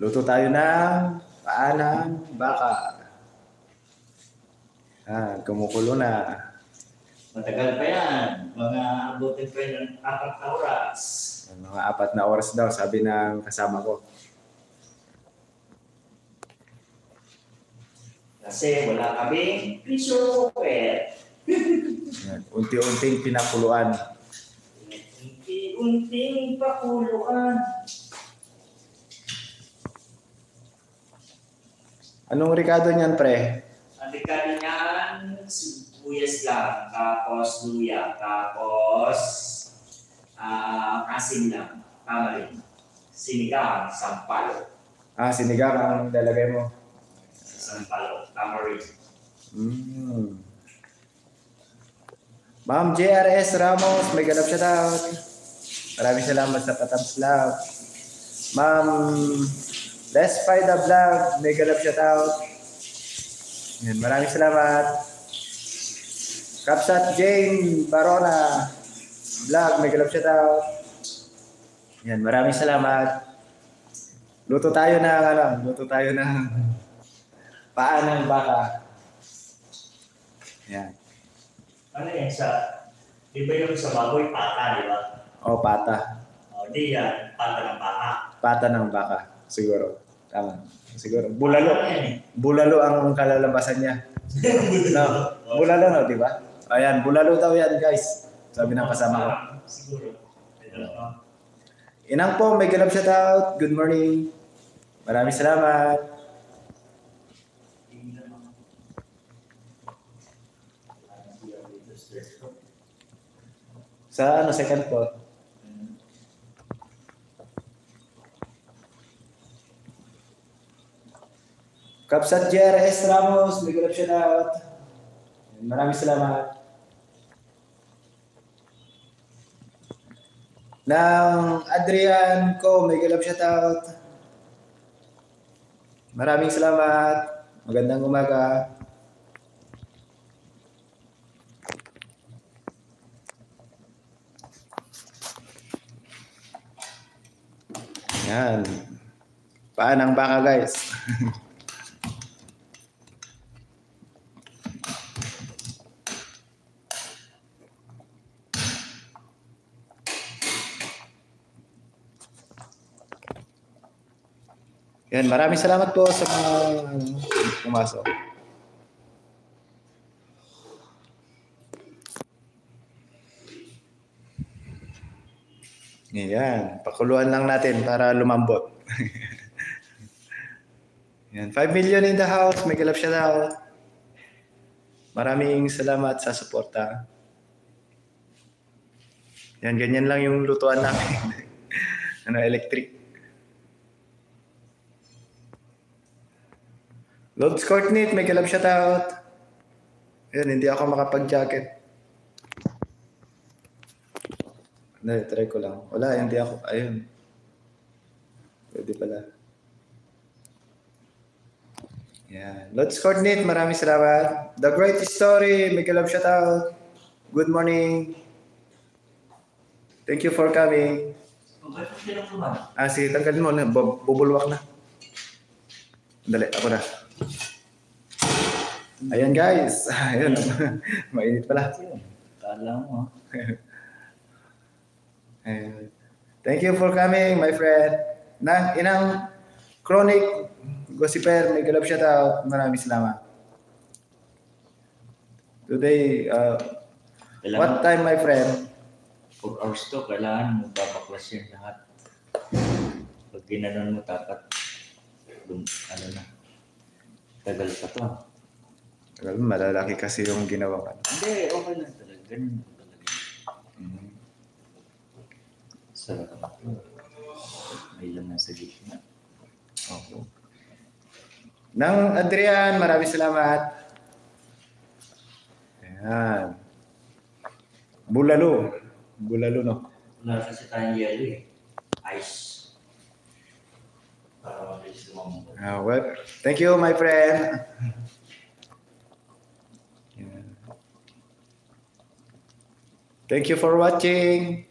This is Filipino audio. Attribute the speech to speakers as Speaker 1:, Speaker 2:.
Speaker 1: Luto tayo ng paa ng baka. Kumukulo na.
Speaker 2: Matagal pa yan. Mga abutin pa yun ng 4 na oras.
Speaker 1: Mga 4 na oras daw, sabi ng kasama ko.
Speaker 2: Kasi wala kaming pressure cooker.
Speaker 1: Unti-unting pinakuluan.
Speaker 2: Unti-unting pakuluan.
Speaker 1: Anong ricado niyan, pre?
Speaker 2: Ang ricado niyan, sibuyas lang, tapos luya, tapos asin lang, tama rin. Sinigang, sampalo.
Speaker 1: Sinigang ang lalagay mo.
Speaker 2: Sampalo, tama rin.
Speaker 1: Ma'am JRS Ramos, may ganap shout out. Maraming salamat sa pa-thumbs love. Ma'am Let's Find the Vlog, may ganap shout out. Maraming salamat. Kapsat Jane Barona Vlog, may ganap shout out. Maraming salamat. Luto tayo ng paa ng baka.
Speaker 2: Ano yan di ba yung sa baboy, pata, di ba?
Speaker 1: Pata.
Speaker 2: Di yan, pata ng baka.
Speaker 1: Pata ng baka, siguro. Tama. Siguro. Bulalo ang kalalabasan niya. No, bulalo, no, di ba? Ayan, bulalo daw yan, guys. Sabi ng kasama ko.
Speaker 2: Siguro.
Speaker 1: Inang po, may ganap shout out. Good morning. Maraming salamat. Sa second floor. Kapsat JRS Ramos, may ganap shout out. Maraming salamat. Nang Adrian ko, may ganap shout out. Maraming salamat. Magandang umaga. Yan. Paa ng baka, guys. Yan, maraming salamat po sa mga pumasok. Yan, pakuluan lang natin para lumambot. Yan, 5 million in the house, may galap shout out. Maraming salamat sa suporta. Yan, ganyan lang yung lutuan namin. Electric. Lods Courtney, may galap shout out. Yan, hindi ako makapag-jacket. Try ko lang. Wala, hindi ako. Ayun. Pwede pala. Yan. Lods Coordinate, maraming salamat. The Great Story, may galap shout out. Good morning. Thank you for coming. Sige, tanggalin mo na. Bubulwak na. Dali, ako na. Ayan guys. Ayun. Mainit pala.
Speaker 2: Kala mo.
Speaker 1: Thank you for coming, my friend. Inang Chronic Gossiper, may galap shout out. Maraming salamat. Today, what time, my friend?
Speaker 2: 4 hours to, kailangan mo babaklas yun lahat. Pag ginanon mo, dapat tagal pa to.
Speaker 1: Tagal, malalaki kasi yung ginawa ka.
Speaker 2: Hindi, okay lang talaga. Ganun talaga. Sarap ako. May laman sa gitna.
Speaker 1: Okay. Nang Adrian, maraming salamat. Ayan. Bulalo. Bulalo, no?
Speaker 2: Wala kasi tayong yellow eh. Ice. Para mabilis lumang.
Speaker 1: Well, thank you, my friend. Thank you for watching.